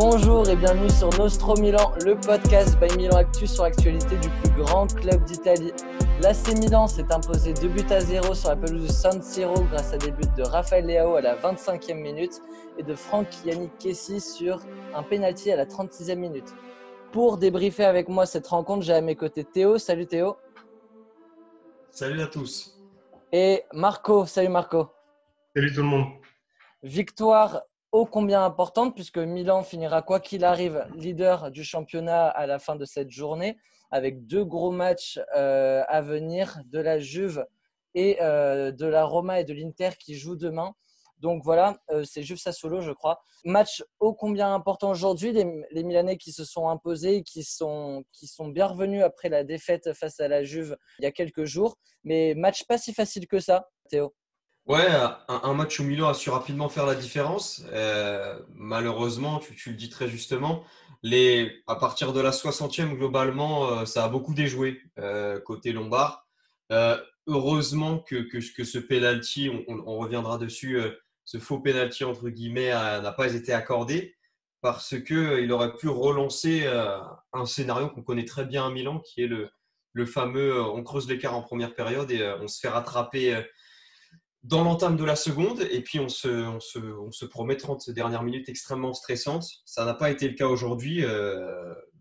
Bonjour et bienvenue sur Nostro Milan, le podcast by Milan Actu sur l'actualité du plus grand club d'Italie. L'AC Milan s'est imposé 2-0 sur la pelouse de San Siro grâce à des buts de Rafael Leao à la 25e minute et de Franck Yannick Kessie sur un penalty à la 36e minute. Pour débriefer avec moi cette rencontre, j'ai à mes côtés Théo. Salut Théo. Salut à tous. Et Marco. Salut Marco. Salut tout le monde. Victoire ô combien importante puisque Milan finira quoi qu'il arrive leader du championnat à la fin de cette journée avec deux gros matchs à venir de la Juve et de la Roma et de l'Inter qui jouent demain. Donc voilà, c'est Juve Sassuolo je crois. Match ô combien important aujourd'hui, les Milanais qui se sont imposés et qui sont bien revenus après la défaite face à la Juve il y a quelques jours. Mais match pas si facile que ça, Théo. Ouais, un match où Milan a su rapidement faire la différence. Malheureusement, tu le dis très justement, à partir de la 60e, globalement, ça a beaucoup déjoué côté Lombard. Heureusement que ce penalty, on reviendra dessus, ce faux penalty entre guillemets n'a pas été accordé parce qu'il aurait pu relancer un scénario qu'on connaît très bien à Milan, qui est le fameux on creuse l'écart en première période et on se fait rattraper dans l'entame de la seconde, et puis on se promet 30 dernières minutes extrêmement stressantes. Ça n'a pas été le cas aujourd'hui.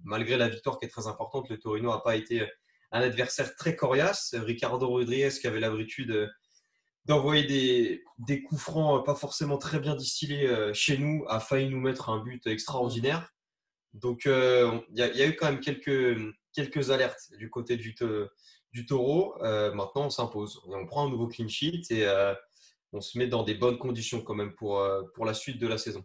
Malgré la victoire qui est très importante, le Torino n'a pas été un adversaire très coriace. Ricardo Rodriguez, qui avait l'habitude d'envoyer des coups francs pas forcément très bien distillés chez nous, a failli nous mettre un but extraordinaire. Donc, il y a eu quand même quelques alertes du côté du Taureau. Maintenant, on s'impose. Et on prend un nouveau clean sheet et on se met dans des bonnes conditions quand même pour la suite de la saison.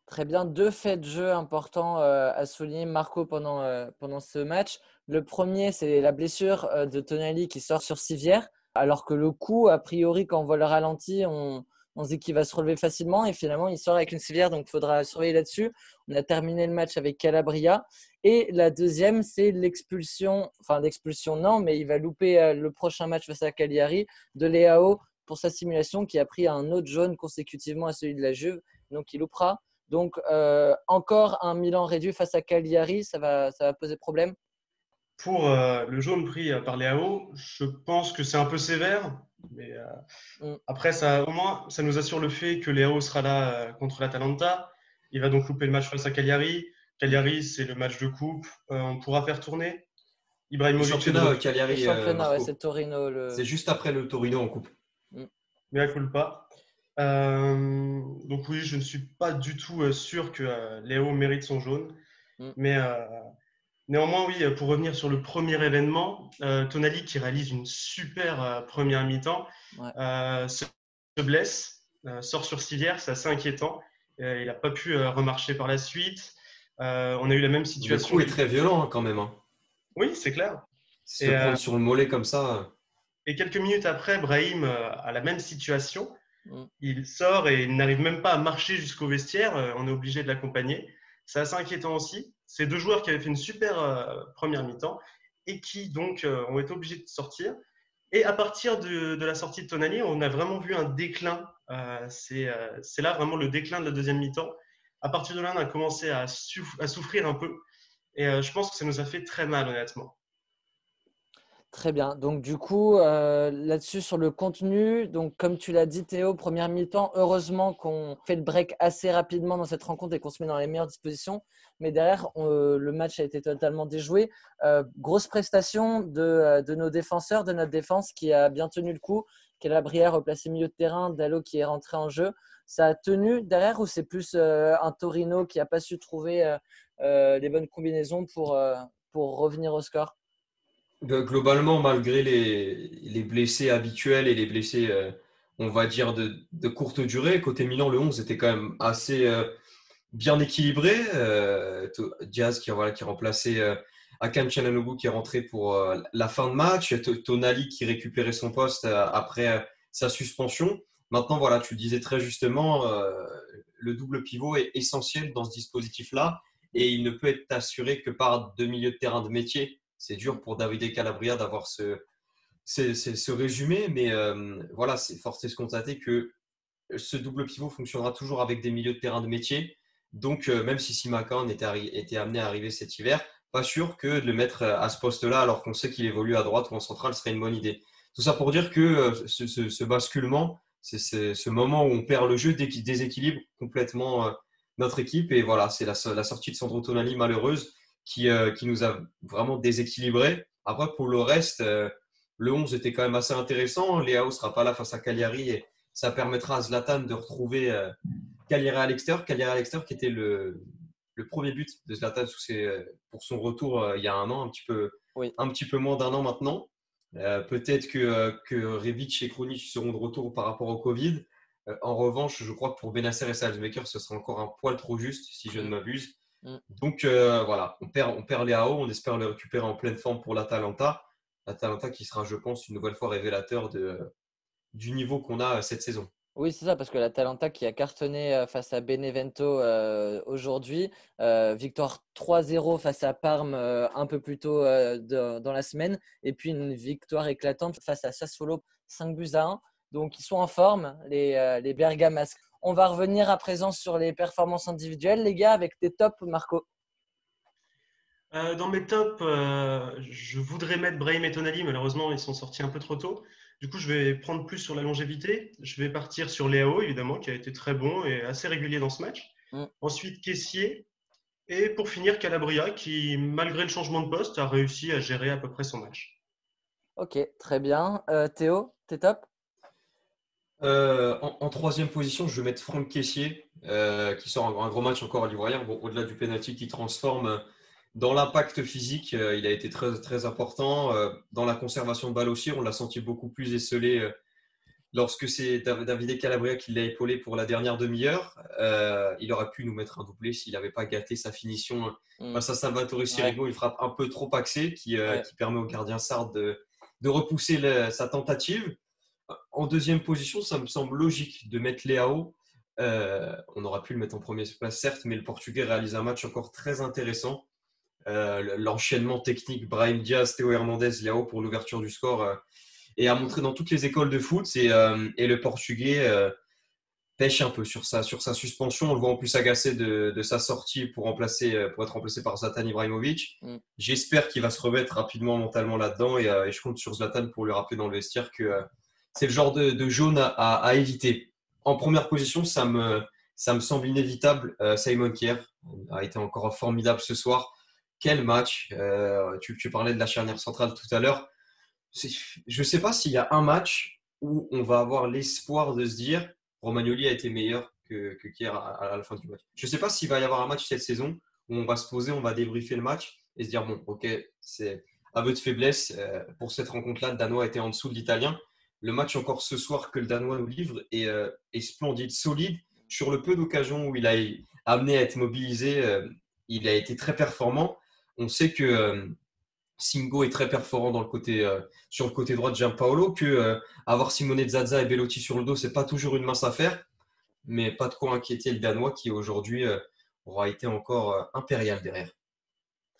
Très bien, deux faits de jeu importants à souligner, Marco, pendant ce match. Le premier, c'est la blessure de Tonali qui sort sur civière, alors que le coup, a priori, quand on voit le ralenti, on se dit qu'il va se relever facilement et finalement, il sort avec une civière, donc il faudra surveiller là-dessus. On a terminé le match avec Calabria. Et la deuxième, c'est l'expulsion non, mais il va louper le prochain match face à Cagliari de Leao pour sa simulation qui a pris un autre jaune consécutivement à celui de la Juve, donc il loupera. Donc, encore un Milan réduit face à Cagliari, ça va poser problème. Pour le jaune pris par Leao, je pense que c'est un peu sévère, mais après, au moins, ça nous assure le fait que Leao sera là contre l'Atalanta. Il va donc louper le match face à Cagliari. Cagliari, c'est le match de coupe. On pourra faire tourner. Le championnat Cagliari, le championnat, Marco, c'est Torino. C'est juste après le Torino en coupe. Mea culpa. Donc oui, je ne suis pas du tout sûr que Léo mérite son jaune. Mais néanmoins, oui, pour revenir sur le premier événement, Tonali qui réalise une super première mi-temps, se blesse, sort sur civière, c'est assez inquiétant. Il n'a pas pu remarcher par la suite. On a eu la même situation. Le coup est très violent quand même. Oui, c'est clair. Se prendre sur le mollet comme ça. Et quelques minutes après, Brahim a la même situation. Il sort et il n'arrive même pas à marcher jusqu'au vestiaire. On est obligé de l'accompagner. C'est assez inquiétant aussi. C'est deux joueurs qui avaient fait une super première mi-temps et qui donc ont été obligés de sortir. Et à partir de la sortie de Tonali, on a vraiment vu un déclin. C'est là vraiment le déclin de la deuxième mi-temps. À partir de là, on a commencé à souffrir un peu. Et je pense que ça nous a fait très mal, honnêtement. Très bien. Donc, du coup, là-dessus, sur le contenu, donc, comme tu l'as dit, Théo, première mi-temps, heureusement qu'on fait le break assez rapidement dans cette rencontre et qu'on se met dans les meilleures dispositions. Mais derrière, le match a été totalement déjoué. Grosse prestation de nos défenseurs, de notre défense qui a bien tenu le coup. Calabria replacé milieu de terrain, Dalot qui est rentré en jeu. Ça a tenu derrière ou c'est plus un Torino qui n'a pas su trouver les bonnes combinaisons pour revenir au score? Globalement, malgré les blessés habituels et les blessés, on va dire, de courte durée, côté Milan, le 11 était quand même assez bien équilibré. Diaz qui remplaçait Hakan Çalhanoğlu qui est rentré pour la fin de match. Tonali qui récupérait son poste après sa suspension. Maintenant, voilà, tu le disais très justement, le double pivot est essentiel dans ce dispositif-là et il ne peut être assuré que par deux milieux de terrain de métier. C'est dur pour Davide Calabria d'avoir ce résumé, mais voilà, c'est force est de constater que ce double pivot fonctionnera toujours avec des milieux de terrain de métier. Donc, même si Simakan était amené à arriver cet hiver, pas sûr que de le mettre à ce poste-là, alors qu'on sait qu'il évolue à droite ou en centrale, serait une bonne idée. Tout ça pour dire que ce basculement, c'est ce moment où on perd le jeu, déséquilibre complètement notre équipe. Et voilà, c'est la sortie de Sandro Tonali malheureuse qui nous a vraiment déséquilibré. Après, pour le reste, le 11 était quand même assez intéressant. Leao ne sera pas là face à Cagliari et ça permettra à Zlatan de retrouver Cagliari à l'extérieur. Cagliari à l'extérieur qui était le premier but de Zlatan pour son retour il y a un an, Oui. un petit peu moins d'un an maintenant. Peut-être que Rebic et Krunic seront de retour par rapport au Covid. En revanche, je crois que pour Benacer et Salzmaker, ce sera encore un poil trop juste, si je ne m'abuse. Donc voilà, on perd Leao, on espère le récupérer en pleine forme pour l'Atalanta. L'Atalanta qui sera, je pense, une nouvelle fois révélateur du niveau qu'on a cette saison. Oui, c'est ça, parce que l'Atalanta qui a cartonné face à Benevento aujourd'hui, victoire 3-0 face à Parme un peu plus tôt dans la semaine, et puis une victoire éclatante face à Sassuolo, 5-1. Donc ils sont en forme, les Bergamasques. On va revenir à présent sur les performances individuelles, les gars, avec tes tops, Marco. Dans mes tops, je voudrais mettre Brahim et Tonali. Malheureusement, ils sont sortis un peu trop tôt. Du coup, je vais prendre plus sur la longévité. Je vais partir sur Léao, évidemment, qui a été très bon et assez régulier dans ce match. Ensuite, Kessié. Et pour finir, Calabria, qui, malgré le changement de poste, a réussi à gérer à peu près son match. Ok, très bien. Théo, tes tops? En troisième position, je vais mettre Franck Kessié, qui sort un gros match encore à l'Ivoirien. Bon, au-delà du penalty qui transforme dans l'impact physique, il a été très, très important. Dans la conservation de balle aussi, on l'a senti beaucoup plus esselé lorsque c'est Davide Calabria qui l'a épaulé pour la dernière demi-heure. Il aurait pu nous mettre un doublé s'il n'avait pas gâté sa finition face à Salvatore Sirigu. Il frappe un peu trop axé, qui permet au gardien Sarr de repousser sa tentative. En deuxième position, ça me semble logique de mettre Leao. On aurait pu le mettre en première place, certes, mais le Portugais réalise un match encore très intéressant. L'enchaînement technique, Brahim Diaz, Théo Hernandez, Leao pour l'ouverture du score et à montrer dans toutes les écoles de foot. Et le Portugais pêche un peu sur sa suspension. On le voit en plus agacé de sa sortie pour être remplacé par Zlatan Ibrahimovic. J'espère qu'il va se remettre rapidement mentalement là-dedans et je compte sur Zlatan pour lui rappeler dans le vestiaire que c'est le genre de jaune à éviter. En première position, ça me semble inévitable. Simon Kjær a été encore formidable ce soir. Quel match. Tu parlais de la charnière centrale tout à l'heure. Je ne sais pas s'il y a un match où on va avoir l'espoir de se dire Romagnoli a été meilleur que Kjær à la fin du match. Je ne sais pas s'il va y avoir un match cette saison où on va se poser, on va débriefer le match et se dire bon, ok, c'est aveu de faiblesse. Pour cette rencontre-là, le Danois était en dessous de l'Italien. Le match encore ce soir que le Danois nous livre est splendide, solide. Sur le peu d'occasions où il a amené à être mobilisé, il a été très performant. On sait que Singo est très performant sur le côté droit de Gianpaolo, que avoir Simone Zaza et Belotti sur le dos, c'est pas toujours une mince affaire, mais pas de quoi inquiéter le Danois qui aujourd'hui aura été encore impérial derrière.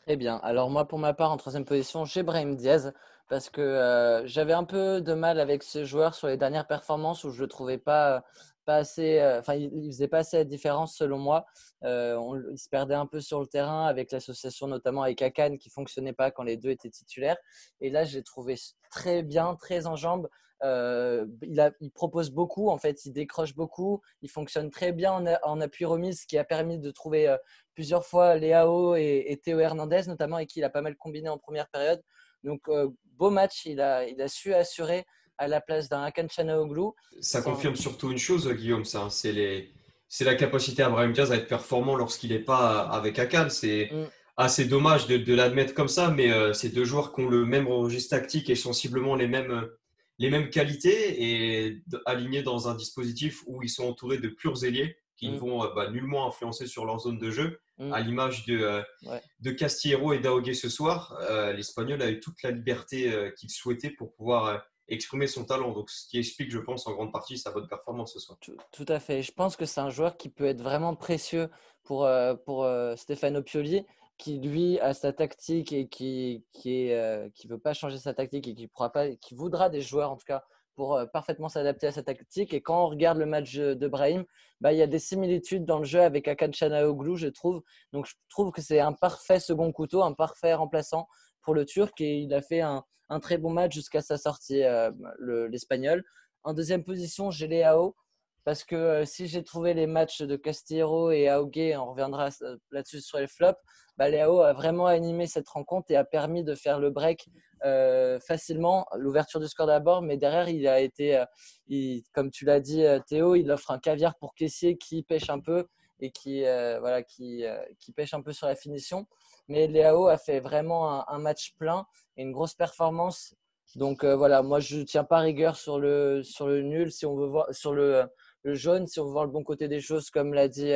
Très bien. Alors moi, pour ma part, en troisième position, j'ai Brahim Diaz parce que j'avais un peu de mal avec ce joueur sur les dernières performances où je le trouvais pas assez. Enfin, il faisait pas assez la différence selon moi. Il se perdait un peu sur le terrain avec l'association notamment avec Akan qui fonctionnait pas quand les deux étaient titulaires. Et là, j'ai trouvé très bien, très en jambes. Il propose beaucoup, en fait, il décroche beaucoup, il fonctionne très bien en appui remise, ce qui a permis de trouver plusieurs fois Leao et Théo Hernandez, notamment avec qui il a pas mal combiné en première période. Donc, beau match, il a su assurer à la place d'un Hakan Çalhanoğlu. Ça confirme surtout une chose, Guillaume, c'est la capacité à Brahim Diaz à être performant lorsqu'il n'est pas avec Akan. C'est assez dommage de l'admettre comme ça, mais c'est deux joueurs qui ont le même registre tactique et sensiblement les mêmes qualités et alignés dans un dispositif où ils sont entourés de purs ailiers qui ne vont nullement influencer sur leur zone de jeu. À l'image de Castillejo et d'Aogué ce soir, l'Espagnol a eu toute la liberté qu'il souhaitait pour pouvoir exprimer son talent. Donc, ce qui explique, je pense, en grande partie sa bonne performance ce soir. Tout à fait. Je pense que c'est un joueur qui peut être vraiment précieux pour Stefano Pioli, qui lui a sa tactique et qui veut pas changer sa tactique et qui voudra des joueurs en tout cas pour parfaitement s'adapter à sa tactique. Et quand on regarde le match de Brahim, il y a des similitudes dans le jeu avec Hakan Çalhanoğlu, je trouve. Donc, je trouve que c'est un parfait second couteau, un parfait remplaçant pour le Turc. Et il a fait un très bon match jusqu'à sa sortie, l'Espagnol. En deuxième position, j'ai Leao. Parce que si j'ai trouvé les matchs de Castillejo et Aogué, on reviendra là-dessus sur les flops, Leao a vraiment animé cette rencontre et a permis de faire le break facilement, l'ouverture du score d'abord, mais derrière, il a été, comme tu l'as dit Théo, il offre un caviar pour Kessié qui pêche un peu et qui pêche un peu sur la finition. Mais Leao a fait vraiment un match plein et une grosse performance. Donc moi je ne tiens pas rigueur sur le nul si on veut voir sur le jaune, si on veut voir le bon côté des choses, comme l'a dit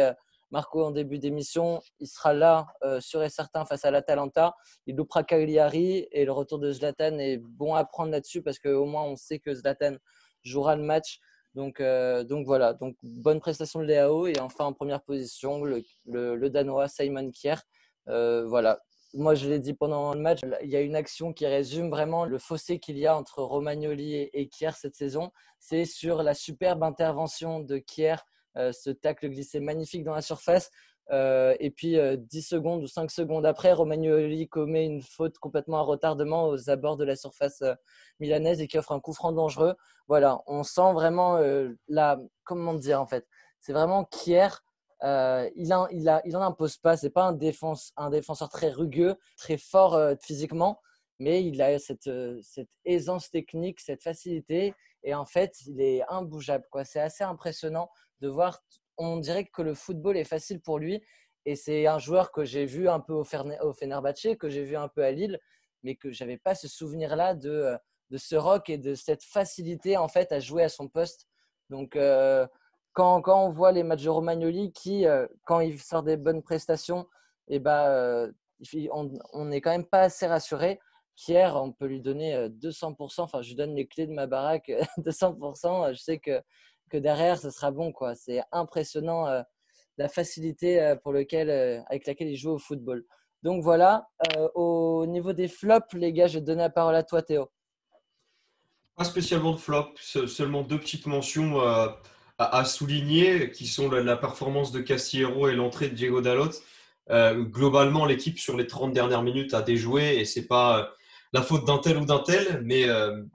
Marco en début d'émission, il sera là, sûr et certain, face à l'Atalanta. Il loupera Cagliari et le retour de Zlatan est bon à prendre là-dessus parce qu'au moins on sait que Zlatan jouera le match. Donc voilà, donc bonne prestation de Leao. Et enfin en première position, le Danois Simon Kjær. Voilà. Moi, je l'ai dit pendant le match, il y a une action qui résume vraiment le fossé qu'il y a entre Romagnoli et Kjær cette saison. C'est sur la superbe intervention de Kjær, ce tacle glissé magnifique dans la surface. Et puis, 10 secondes ou 5 secondes après, Romagnoli commet une faute complètement à retardement aux abords de la surface milanaise et qui offre un coup franc dangereux. Voilà, on sent vraiment comment dire en fait. C'est vraiment Kjær. Il en impose pas. C'est pas un défenseur très rugueux, très fort physiquement, mais il a cette aisance technique, cette facilité. Et en fait, il est imbougeable, quoi. C'est assez impressionnant de voir. On dirait que le football est facile pour lui. Et c'est un joueur que j'ai vu un peu au Fenerbahçe, que j'ai vu un peu à Lille, mais que j'avais pas ce souvenir-là de ce rock et de cette facilité en fait à jouer à son poste. Donc quand on voit les matchs de Romagnoli qui, quand il sort des bonnes prestations, on n'est quand même pas assez rassuré. Kjær, on peut lui donner 200%. Enfin, je lui donne les clés de ma baraque 200%. Je sais que derrière, ce sera bon, quoi. C'est impressionnant la facilité avec laquelle il joue au football. Donc voilà, au niveau des flops, les gars, je vais te donner la parole à toi, Théo. Pas spécialement de flop, seulement deux petites mentions à souligner qui sont la performance de Castillejo et l'entrée de Diego Dalot. Globalement, l'équipe sur les 30 dernières minutes a déjoué et c'est pas la faute d'un tel ou d'un tel, mais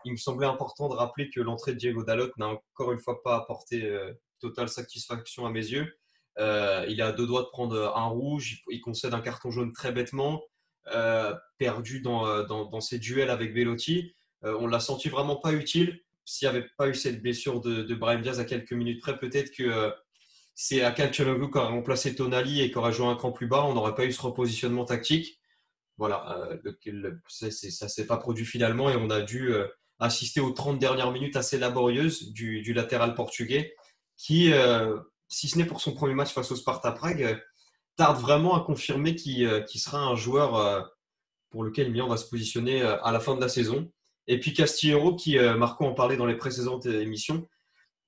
il me semblait important de rappeler que l'entrée de Diego Dalot n'a encore une fois pas apporté totale satisfaction à mes yeux. Il est à deux doigts de prendre un rouge, il concède un carton jaune très bêtement, perdu dans ses duels avec Belotti. On l'a senti vraiment pas utile. S'il n'y avait pas eu cette blessure de Brahim Diaz à quelques minutes près, peut-être que c'est Hakan Çalhanoğlu qui aurait remplacé Tonali et qui aurait joué un cran plus bas. On n'aurait pas eu ce repositionnement tactique. Voilà, ça ne s'est pas produit finalement et on a dû assister aux 30 dernières minutes assez laborieuses du latéral portugais qui, si ce n'est pour son premier match face au Sparta Prague, tarde vraiment à confirmer qu'il sera un joueur pour lequel Milan va se positionner à la fin de la saison. Et puis Castillejo, qui, Marco en parlait dans les précédentes émissions,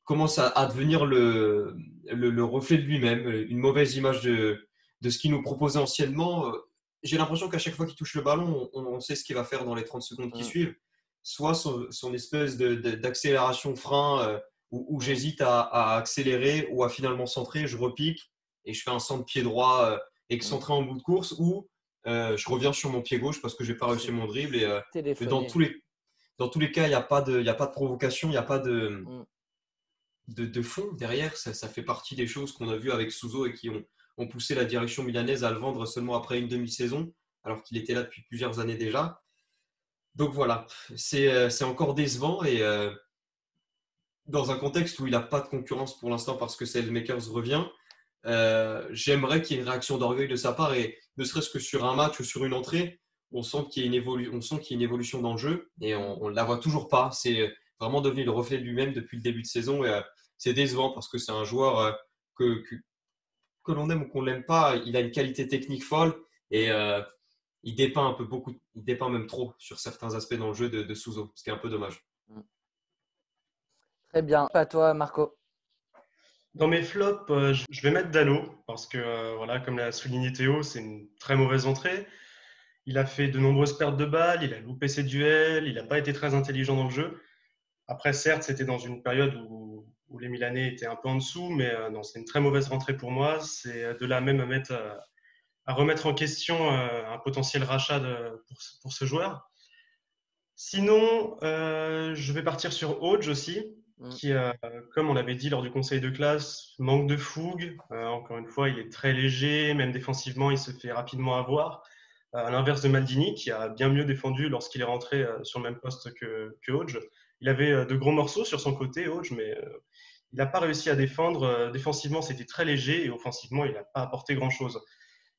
commence à devenir le reflet de lui-même, une mauvaise image de ce qu'il nous proposait anciennement. J'ai l'impression qu'à chaque fois qu'il touche le ballon, on sait ce qu'il va faire dans les 30 secondes qui suivent. Soit son espèce d'accélération frein où j'hésite à accélérer ou à finalement centrer, je repique et je fais un centre pied droit excentré en bout de course, ou je reviens sur mon pied gauche parce que je n'ai pas réussi mon dribble. Et dans tous les cas, il n'y a pas de provocation, il n'y a pas de fond derrière. Ça fait partie des choses qu'on a vues avec Suso et qui ont poussé la direction milanaise à le vendre seulement après une demi-saison, alors qu'il était là depuis plusieurs années déjà. Donc voilà, c'est encore décevant et dans un contexte où il n'a pas de concurrence pour l'instant parce que Saelemaekers revient, j'aimerais qu'il y ait une réaction d'orgueil de sa part et ne serait-ce que sur un match ou sur une entrée, on sent qu'il y a une évolution dans le jeu et on ne la voit toujours pas. C'est vraiment devenu le reflet de lui-même depuis le début de saison et c'est décevant parce que c'est un joueur que l'on aime ou qu'on ne l'aime pas, il a une qualité technique folle et il dépeint un peu beaucoup, il dépeint même trop sur certains aspects dans le jeu de Suso, ce qui est un peu dommage. Très bien. À toi, Marco. Dans mes flops, je vais mettre Dalo parce que, voilà, comme l'a souligné Théo, c'est une très mauvaise entrée. Il a fait de nombreuses pertes de balles, il a loupé ses duels, il n'a pas été très intelligent dans le jeu. Après, certes, c'était dans une période où les Milanais étaient un peu en dessous, mais non, c'est une très mauvaise rentrée pour moi. C'est de là même à remettre en question un potentiel rachat pour ce joueur. Sinon, je vais partir sur Hodge aussi, qui, comme on l'avait dit lors du conseil de classe, manque de fougue. Encore une fois, il est très léger, même défensivement, il se fait rapidement avoir. À l'inverse de Maldini, qui a bien mieux défendu lorsqu'il est rentré sur le même poste que Hodge. Il avait de gros morceaux sur son côté, Hodge, mais il n'a pas réussi à défendre. Défensivement, c'était très léger et offensivement, il n'a pas apporté grand-chose.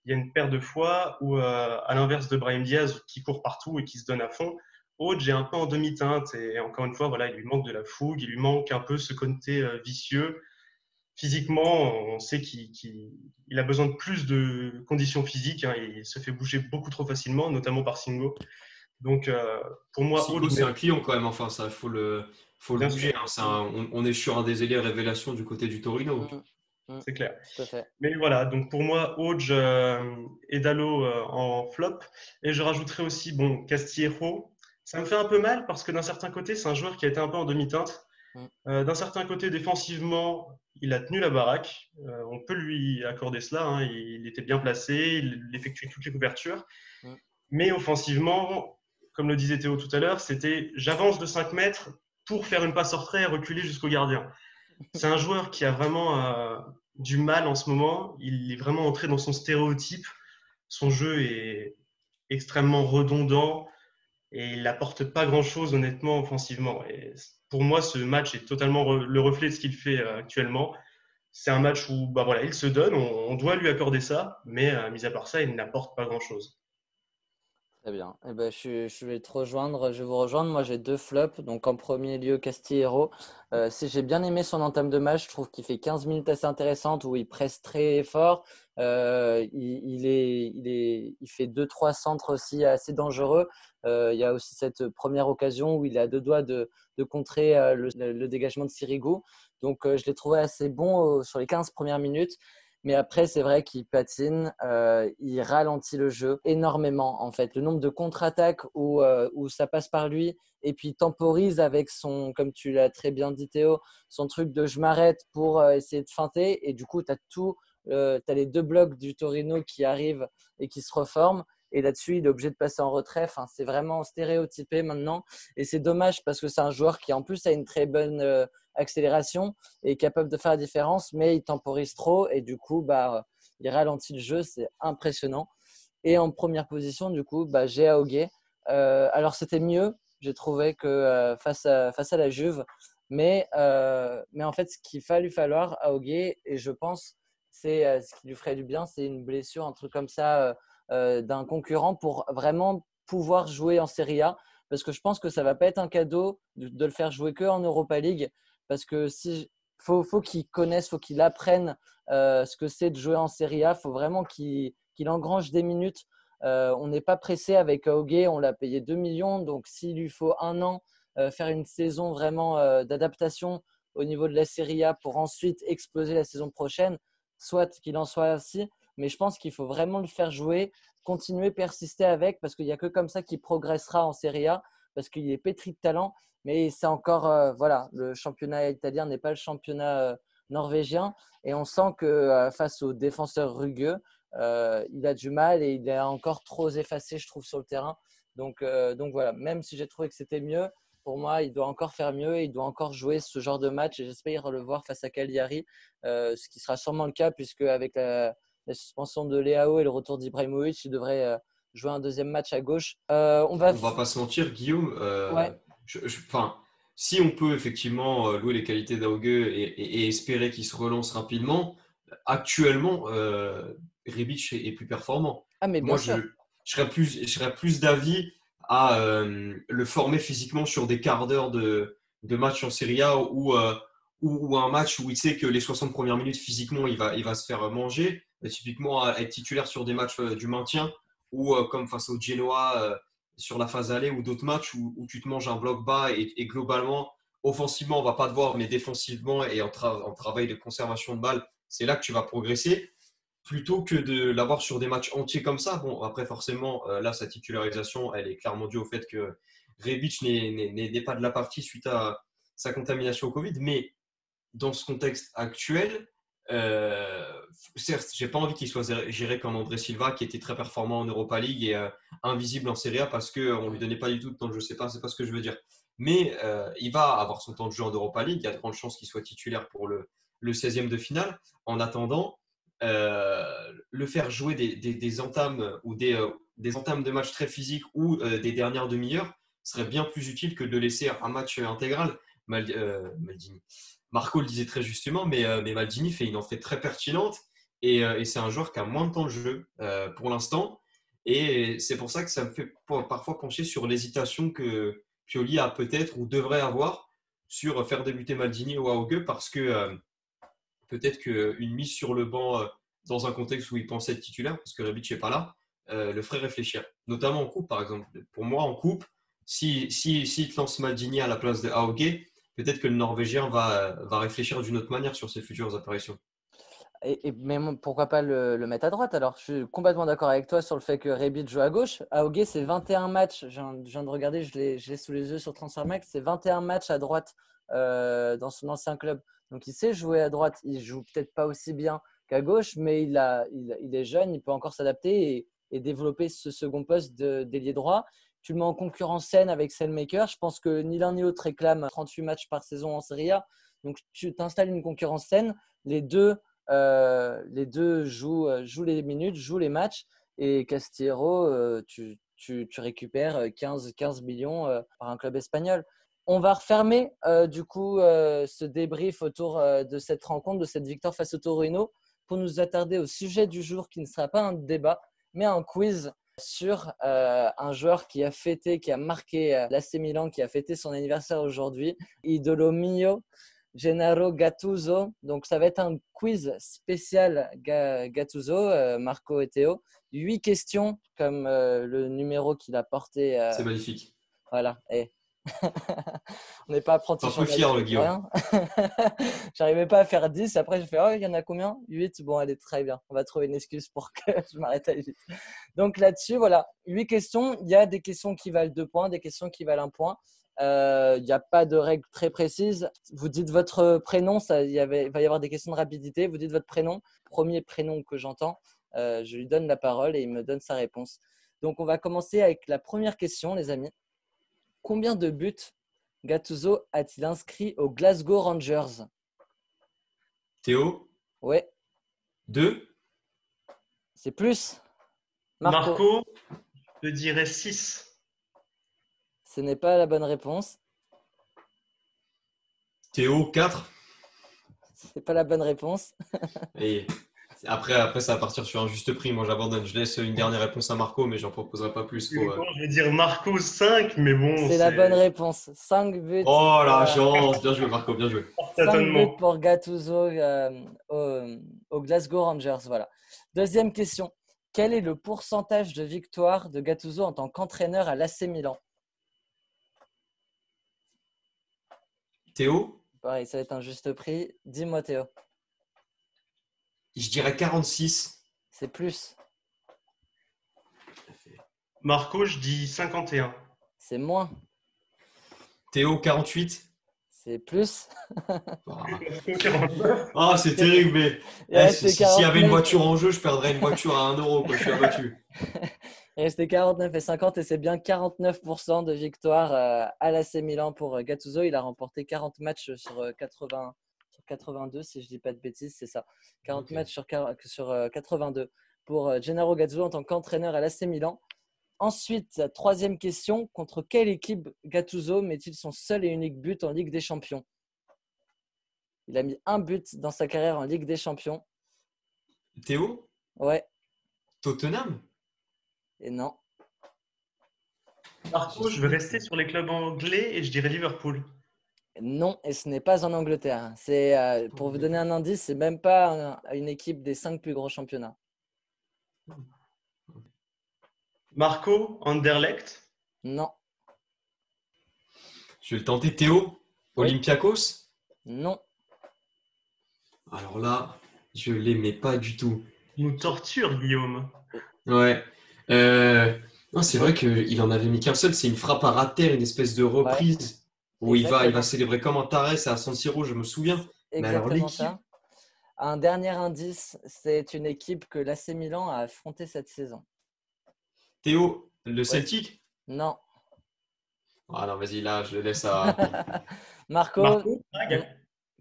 Il y a une paire de fois où, à l'inverse de Brahim Diaz, qui court partout et qui se donne à fond, Hodge est un peu en demi-teinte. Et encore une fois, voilà, il lui manque de la fougue, il lui manque un peu ce côté vicieux. Physiquement, on sait qu'il a besoin de plus de conditions physiques. Hein, il se fait bouger beaucoup trop facilement, notamment par Singo. Donc, pour moi, Singo, Hodge, c'est un client quand même. Enfin, ça, faut le bien sûr, bouger. Hein. On est sur un des ailiers révélation du côté du Torino. c'est clair. Tout à fait. Mais voilà, donc pour moi, Hodge et Dalot en flop. Et je rajouterai aussi, bon, Castillejo. Ça me fait un peu mal parce que d'un certain côté, c'est un joueur qui a été un peu en demi-teinte. D'un certain côté, défensivement, il a tenu la baraque. On peut lui accorder cela. Hein. Il était bien placé, il effectuait toutes les couvertures. Mais offensivement, comme le disait Théo tout à l'heure, c'était j'avance de 5 mètres pour faire une passe hors trait et reculer jusqu'au gardien. C'est un joueur qui a vraiment du mal en ce moment. Il est vraiment entré dans son stéréotype. Son jeu est extrêmement redondant et il n'apporte pas grand-chose honnêtement offensivement. Et pour moi, ce match est totalement le reflet de ce qu'il fait actuellement. C'est un match où bah voilà, il se donne, on doit lui accorder ça, mais mis à part ça, il n'apporte pas grand-chose. Très bien. Eh ben, je vais te rejoindre. Je vais vous rejoindre. Moi, j'ai deux flops. Donc, en premier lieu, Castillejo. Si j'ai bien aimé son entame de match, je trouve qu'il fait 15 minutes assez intéressantes où il presse très fort. Il fait 2-3 centres aussi assez dangereux. Il y a aussi cette première occasion où il est à deux doigts de contrer le dégagement de Sirigu. Donc, je l'ai trouvé assez bon sur les 15 premières minutes. Mais après, c'est vrai qu'il patine, il ralentit le jeu énormément. En fait, le nombre de contre-attaques où ça passe par lui et puis il temporise avec son, comme tu l'as très bien dit Théo, son truc de je m'arrête pour essayer de feinter. Et du coup, tu as les deux blocs du Torino qui arrivent et qui se reforment. Et là-dessus, il est obligé de passer en retrait. Enfin, c'est vraiment stéréotypé maintenant. Et c'est dommage parce que c'est un joueur qui, en plus, a une très bonne accélération et est capable de faire la différence, mais il temporise trop et du coup, il ralentit le jeu. C'est impressionnant. Et en première position, du coup, j'ai Aogué. Alors, c'était mieux, j'ai trouvé, que face à la Juve. Mais en fait, ce qu'il falloir à Aogué, et je pense c'est ce qui lui ferait du bien, c'est une blessure, un truc comme ça d'un concurrent pour vraiment pouvoir jouer en Serie A. Parce que je pense que ça ne va pas être un cadeau de le faire jouer qu'en Europa League. Parce que faut qu'il connaisse, faut qu'il apprenne ce que c'est de jouer en Serie A. Il faut vraiment qu'il engrange des minutes. On n'est pas pressé avec Aogué, on l'a payé 2 millions. Donc, s'il lui faut un an, faire une saison vraiment d'adaptation au niveau de la Serie A pour ensuite exploser la saison prochaine, soit qu'il en soit ainsi. Mais je pense qu'il faut vraiment le faire jouer, continuer, persister avec, parce qu'il n'y a que comme ça qu'il progressera en Serie A, parce qu'il est pétri de talent. Mais c'est encore, voilà, le championnat italien n'est pas le championnat norvégien. Et on sent que face aux défenseurs rugueux, il a du mal et il est encore trop effacé, je trouve, sur le terrain. Donc voilà, même si j'ai trouvé que c'était mieux, pour moi, il doit encore faire mieux et il doit encore jouer ce genre de match. Et j'espère le voir face à Cagliari, ce qui sera sûrement le cas, puisque avec la suspension de Leao et le retour d'Ibrahimovic, il devrait jouer un deuxième match à gauche. On va pas se mentir, Guillaume. Ouais. Enfin, si on peut effectivement louer les qualités d'Auge et espérer qu'il se relance rapidement, actuellement, Rebic est plus performant. Ah, mais bien Moi, sûr. je serais plus d'avis à le former physiquement sur des quarts d'heure de match en Serie A ou un match où il sait que les 60 premières minutes, physiquement, il va se faire manger. Typiquement, à être titulaire sur des matchs du maintien ou comme face au Genoa sur la phase aller ou d'autres matchs où tu te manges un bloc bas et globalement, offensivement, on ne va pas te voir, mais défensivement et en travail de conservation de balle, c'est là que tu vas progresser. Plutôt que de l'avoir sur des matchs entiers comme ça. Bon, après, forcément, là, sa titularisation, elle est clairement due au fait que Rebic n'est pas de la partie suite à sa contamination au Covid. Mais dans ce contexte actuel, certes, j'ai pas envie qu'il soit géré comme André Silva, qui était très performant en Europa League et invisible en Serie A parce qu'on lui donnait pas du tout de temps de jeu. C'est pas ce que je veux dire. Mais il va avoir son temps de jeu en Europa League. Il y a de grandes chances qu'il soit titulaire pour le 16e de finale. En attendant, le faire jouer des entames ou des entames de match très physiques ou des dernières demi-heures serait bien plus utile que de laisser un match intégral. Maldini. Marco le disait très justement, mais Maldini fait une entrée très pertinente et c'est un joueur qui a moins de temps de jeu pour l'instant. Et c'est pour ça que ça me fait parfois pencher sur l'hésitation que Pioli a peut-être ou devrait avoir sur faire débuter Maldini ou Auge parce que peut-être qu'une mise sur le banc dans un contexte où il pensait être titulaire, parce que Rebic n'est pas là, le ferait réfléchir. Notamment en coupe, par exemple. Pour moi, en coupe, s'il te lance Maldini à la place de Auge, peut-être que le Norvégien va réfléchir d'une autre manière sur ses futures apparitions. Mais pourquoi pas le mettre à droite alors? Je suis complètement d'accord avec toi sur le fait que Rebic joue à gauche. Aogué, c'est 21 matchs. Je viens de regarder, je l'ai sous les yeux sur Transfermarkt. C'est 21 matchs à droite dans son ancien club. Donc, il sait jouer à droite. Il joue peut-être pas aussi bien qu'à gauche, mais il est jeune. Il peut encore s'adapter et développer ce second poste d'ailier droit. Tu le mets en concurrence saine avec Selmaker. Je pense que ni l'un ni l'autre réclame 38 matchs par saison en Serie A. Donc, tu t'installes une concurrence saine. Les deux jouent les minutes, jouent les matchs. Et Castillejo, tu récupères 15 millions par un club espagnol. On va refermer ce débrief autour de cette rencontre, de cette victoire face au Torino, pour nous attarder au sujet du jour qui ne sera pas un débat, mais un quiz sur un joueur qui a marqué l'AC Milan, qui a fêté son anniversaire aujourd'hui, Idolo mio, Gennaro Gattuso. Donc, ça va être un quiz spécial Gattuso, Marco et Théo. 8 questions, comme le numéro qu'il a porté. C'est magnifique. Voilà. On n'est pas apprenti. Un peu fier, le Guillaume. J'arrivais pas à faire 10. Après, j'ai fait, oh, il y en a combien? 8. Bon, elle est très bien. On va trouver une excuse pour que je m'arrête à 8. Donc, là-dessus, voilà. 8 questions. Il y a des questions qui valent 2 points, des questions qui valent 1 point. Il n'y a pas de règle très précise. Vous dites votre prénom, il va y avoir des questions de rapidité. Vous dites votre prénom, premier prénom que j'entends. Je lui donne la parole et il me donne sa réponse. Donc, on va commencer avec la première question, les amis. Combien de buts Gattuso a-t-il inscrit aux Glasgow Rangers? Théo? Ouais. 2? C'est plus. Marco, je dirais 6. Ce n'est pas la bonne réponse. Théo, 4? C'est pas la bonne réponse. Et après, ça va partir sur un juste prix. Moi, j'abandonne. Je laisse une dernière réponse à Marco, mais j'en proposerai pas plus. Je vais dire Marco 5, mais bon. C'est la bonne réponse. 5 buts. Oh la chance. Bien joué, Marco. Bien joué. 5 buts pour Gattuso au Glasgow Rangers. Voilà. Deuxième question. Quel est le pourcentage de victoire de Gattuso en tant qu'entraîneur à l'AC Milan? Théo? Pareil, ça va être un juste prix. Dis-moi, Théo. Je dirais 46. C'est plus. Marco, je dis 51. C'est moins. Théo, 48. C'est plus. Ah, c'est terrible. Mais s'il y avait une voiture en jeu, je perdrais une voiture à 1 euro. Je suis abattu. Il restait 49 et 50 et c'est bien 49% de victoire à l'AC Milan pour Gattuso. Il a remporté 40 matchs sur 82, si je ne dis pas de bêtises, c'est ça. 40 matchs sur 82 pour Gennaro Gattuso en tant qu'entraîneur à l'AC Milan. Ensuite, troisième question, contre quelle équipe Gattuso met-il son seul et unique but en Ligue des Champions? Il a mis un but dans sa carrière en Ligue des Champions. Théo? Ouais. Tottenham? Et non. Marco, je vais rester sur les clubs anglais et je dirais Liverpool. Non, et ce n'est pas en Angleterre. C'est pour vous donner un indice, c'est même pas une équipe des 5 plus gros championnats. Marco, Anderlecht? Non. Je vais le tenter. Théo? Oui. Olympiakos? Non. Alors là, je ne l'aimais pas du tout. Nous torture, Guillaume. Ouais. Non, c'est vrai qu'il en avait mis qu'un seul. C'est une frappe à ras de terre, une espèce de reprise. où il va Exactement. célébrer comme un taré, c'est à San Siro, je me souviens. Mais alors Exactement l'équipe, ça. Un dernier indice, c'est une équipe que l'AC Milan a affrontée cette saison. Théo, le Oui. Celtic? Non. Ah non, vas-y, là, je le laisse à… Marco, Marco, Prague.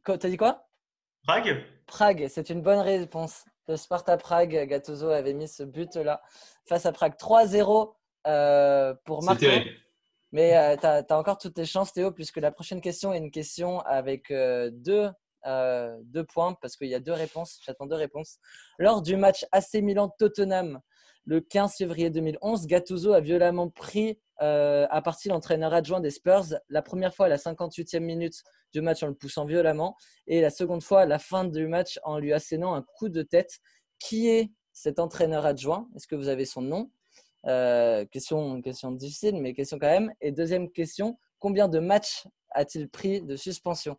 t'as dit quoi? Prague. Prague, c'est une bonne réponse. Le Sparta Prague, Gattuso avait mis ce but-là face à Prague. 3-0 pour C'est Marco. terrible. Mais tu as encore toutes tes chances, Théo, puisque la prochaine question est une question avec deux points, parce qu'il y a deux réponses. J'attends deux réponses. Lors du match AC Milan-Tottenham, le 15 février 2011, Gattuso a violemment pris à partie l'entraîneur adjoint des Spurs. La première fois à la 58e minute du match en le poussant violemment, et la seconde fois à la fin du match en lui assénant un coup de tête. Qui est cet entraîneur adjoint? Est-ce que vous avez son nom? Question difficile, mais question quand même. Et deuxième question, combien de matchs a-t-il pris de suspension?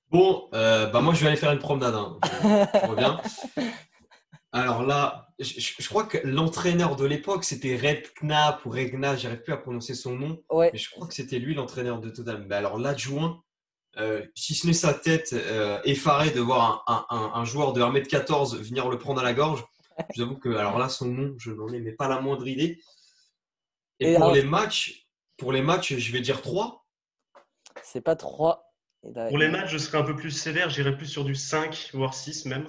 Bon, bah moi, je vais aller faire une promenade, hein. Je reviens. Alors là, je crois que l'entraîneur de l'époque, c'était Red Knapp ou Regna, j'arrive plus à prononcer son nom, Ouais, mais je crois que c'était lui l'entraîneur de Tottenham. Mais alors l'adjoint, si ce n'est sa tête effarée de voir un joueur de 1m14 venir le prendre à la gorge, je vous avoue que alors là, son nom, je n'en ai mais pas la moindre idée. Et et alors, pour les matchs, je vais dire 3. c'est pas 3. Pour les matchs, je serais un peu plus sévère. J'irais plus sur du 5, voire 6 même.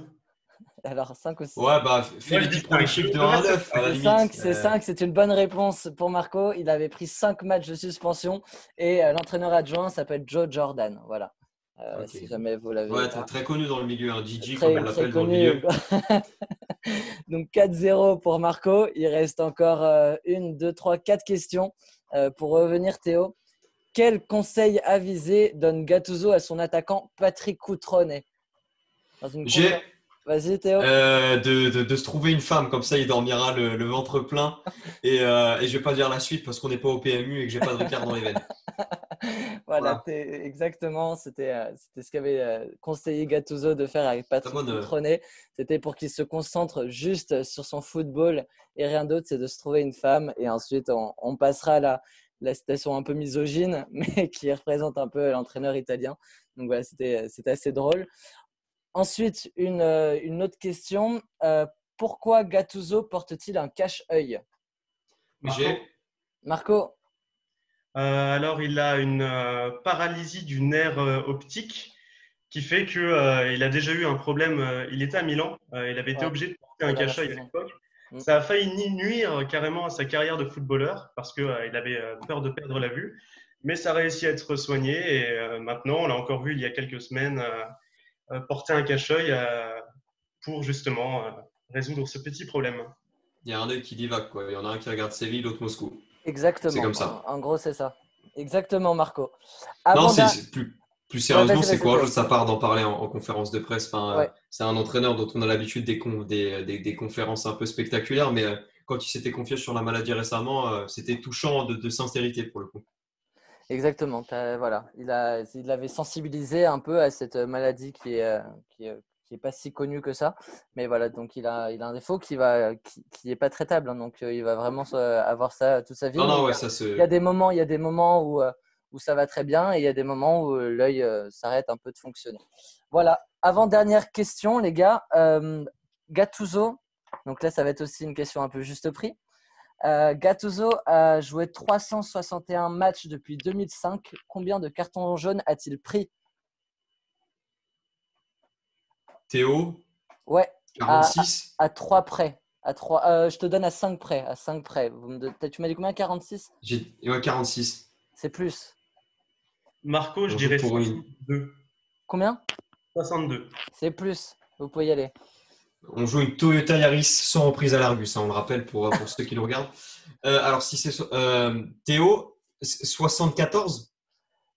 Alors, 5 ou 6? Ouais, bah fais Moi, je les dis 10 premiers 5. chiffres de Je 1 à reste sur 9 à 5. la C'est limite. 5, c'est 5, c'est une bonne réponse pour Marco. Il avait pris 5 matchs de suspension et l'entraîneur adjoint s'appelle Joe Jordan. Voilà, Ok. si jamais vous l'avez Ouais, pas. très connu dans le milieu, un DJ comme on Très, très l'appelle dans le connu. milieu. Donc 4-0 pour Marco. Il reste encore 1, 2, 3, 4 questions. Pour revenir, Théo, quel conseil avisé donne Gattuso à son attaquant Patrick Cutrone dans une J'ai conférence? Vas-y, Théo. de se trouver une femme, comme ça il dormira le ventre plein. Et je vais pas dire la suite parce qu'on n'est pas au PMU et que j'ai pas de Ricard dans les veines. Voilà, Voilà. exactement. C'était ce qu'avait conseillé Gattuso de faire avec Très Patrick bonne. Cutrone. C'était pour qu'il se concentre juste sur son football et rien d'autre, c'est de se trouver une femme. Et ensuite, on passera à la citation un peu misogyne, mais qui représente un peu l'entraîneur italien. Donc voilà, c'était assez drôle. Ensuite, une autre question. Pourquoi Gattuso porte-t-il un cache-œil? Marco. J'ai. Marco? Alors, il a une paralysie du nerf optique qui fait que il a déjà eu un problème. Il était à Milan. Il avait été Ouais, obligé de porter un pendant la cache-œil à saison. l'époque. Mm. Ça a failli nuire carrément à sa carrière de footballeur parce qu'il il avait peur de perdre la vue. Mais ça a réussi à être soigné et maintenant, on l'a encore vu il y a quelques semaines porter un cache-œil pour justement résoudre ce petit problème. Il y a un œil qui divague, quoi. Il y en a un qui regarde Séville, l'autre Moscou. C'est Exactement. comme ça. En gros, c'est ça. Exactement, Marco. Non, Avant c'est plus Ouais, sérieusement, vas-y, c'est vas-y, courageux Théo. de sa part d'en parler en conférence de presse. Enfin, Ouais, c'est un entraîneur dont on a l'habitude des conférences un peu spectaculaires, mais quand il s'était confié sur la maladie récemment, c'était touchant de sincérité pour le coup. exactement. Voilà. Il avait sensibilisé un peu à cette maladie qui est pas si connue que ça. Mais voilà, donc il a un défaut qui est pas traitable, hein. Donc il va vraiment avoir ça toute sa vie. Non, Mais non, il y ouais, a, ça il y a se. des moments, où ça va très bien et il y a des moments où l'œil s'arrête un peu de fonctionner. Voilà. Avant-dernière question, les gars. Gattuso. Donc là, ça va être aussi une question un peu juste prix. Gattuso a joué 361 matchs depuis 2005. Combien de cartons jaunes a-t-il pris? Théo, Ouais, à, 46. à 3 près. Je te donne à 5 près. À 5 près. Tu m'as dit combien? 46? Ouais, 46. C'est plus. Marco, je On joue dirais pour une. 62. Combien? 62. C'est plus. Vous pouvez y aller. On joue une Toyota Yaris sans reprise à l'Argus, hein, on le rappelle pour ceux qui le regardent. Alors, si c'est Théo, 74.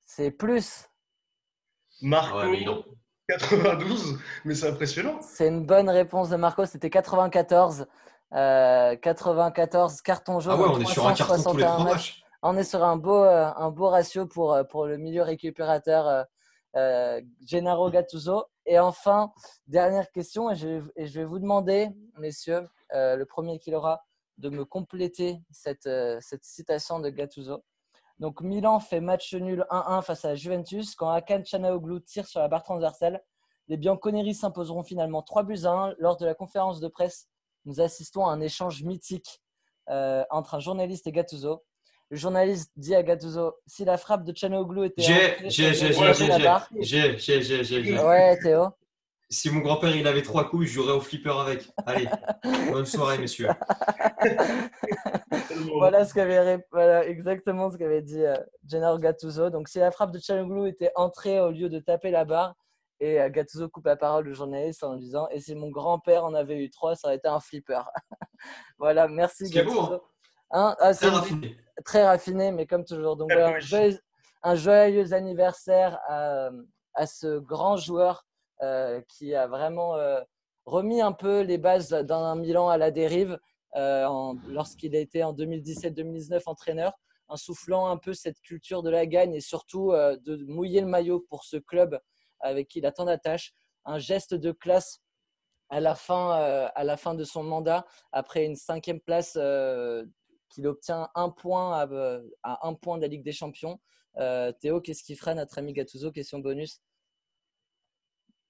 C'est plus. Ah ouais, mais Marco, non. 92. Mais c'est impressionnant. C'est une bonne réponse de Marco. C'était 94. 94 cartons Ah jaunes ouais, en on est sur un carton tous les 361 trois matchs. matchs. On est sur un beau ratio pour le milieu récupérateur Gennaro Gattuso. Et enfin, dernière question, et je vais vous demander, messieurs, le premier qui l'aura, de me compléter cette citation de Gattuso. Donc Milan fait match nul 1-1 face à la Juventus quand Hakan Çalhanoğlu tire sur la barre transversale. Les Bianconeri s'imposeront finalement 3-1. Lors de la conférence de presse, nous assistons à un échange mythique entre un journaliste et Gattuso. Le journaliste dit à Gattuso, si la frappe de Çalhanoğlu était J'ai. Ouais, Théo. Si mon grand-père il avait 3 coups, je jouerais au flipper avec. Allez, bonne soirée, messieurs. Voilà exactement ce qu'avait dit Gennaro Gattuso. Donc, si la frappe de Çalhanoğlu était entrée au lieu de taper la barre, et Gattuso coupe la parole au journaliste en disant « Et si mon grand-père en avait eu 3, ça aurait été un flipper. » Voilà, merci Gattuso. Très raffiné. Très raffiné, mais comme toujours. Donc, voilà, un joyeux anniversaire à ce grand joueur qui a vraiment remis un peu les bases d'un Milan à la dérive lorsqu'il a été en 2017-2019 entraîneur, insufflant un peu cette culture de la gagne et surtout de mouiller le maillot pour ce club avec qui il a tant d'attaches. Un geste de classe à la fin de son mandat, après une 5e place qu'il obtient à 1 point de la Ligue des Champions. Théo, qu'est-ce qu'il fera notre ami Gattuso? Question bonus.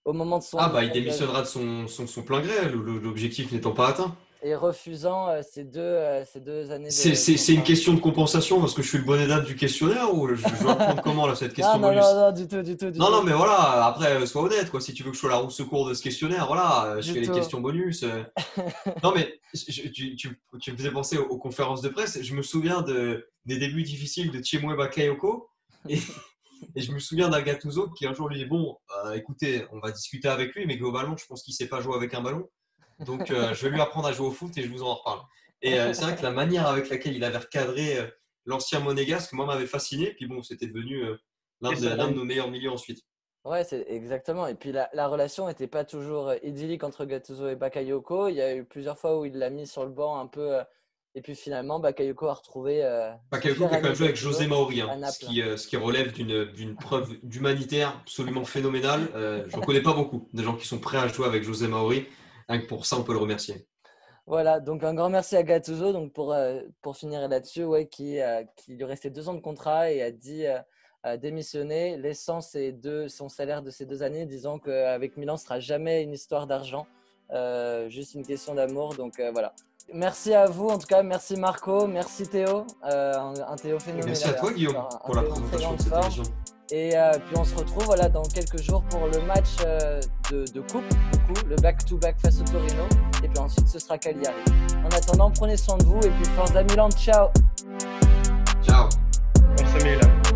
Au moment de son il démissionnera de son plein gré, l'objectif n'étant pas atteint. Et refusant ces deux années. C'est une question de compensation parce que je suis le bonnet d'âme du questionnaire ou je dois prendre comment là, cette question bonus? Non, du tout. Non, mais voilà, après, sois honnête, quoi. Si tu veux que je sois la roue secours de ce questionnaire, voilà, je fais les questions bonus. Non, mais tu me faisais penser aux conférences de presse. Je me souviens des débuts difficiles de Tchémoué Bakayoko et je me souviens d'un Gattuso qui un jour lui dit bon, écoutez, on va discuter avec lui, mais globalement, je pense qu'il ne sait pas jouer avec un ballon. Donc, je vais lui apprendre à jouer au foot et je vous en reparle. Et c'est vrai que la manière avec laquelle il avait recadré l'ancien monégasque, moi, m'avait fasciné. Puis bon, c'était devenu l'un de nos meilleurs milieux ensuite. Ouais, c'est exactement. Et puis, la relation n'était pas toujours idyllique entre Gattuso et Bakayoko. Il y a eu plusieurs fois où il l'a mis sur le banc un peu. Et puis, finalement, Bakayoko a retrouvé… Bakayoko qui a quand même joué avec José Mauri, ce qui relève d'une preuve d'humanitaire absolument phénoménale. Je n'en connais pas beaucoup, des gens qui sont prêts à jouer avec José Mauri. Rien que pour ça, on peut le remercier. Voilà, donc un grand merci à Gattuso. Donc pour finir là-dessus, qui lui restait 2 ans de contrat et a dit démissionner, laissant son salaire de ces 2 années, disant qu'avec Milan, ce ne sera jamais une histoire d'argent, juste une question d'amour. Donc voilà. Merci à vous, en tout cas, merci Marco, merci Théo, un Théo phénoménal. Merci à toi Guillaume pour la présentation de cette émission. Et puis on se retrouve dans quelques jours pour le match de coupe, du coup, le back-to-back face au Torino. Et puis ensuite, ce sera Cagliari. En attendant, prenez soin de vous et puis Forza Milan, ciao. Ciao. Forza Milan.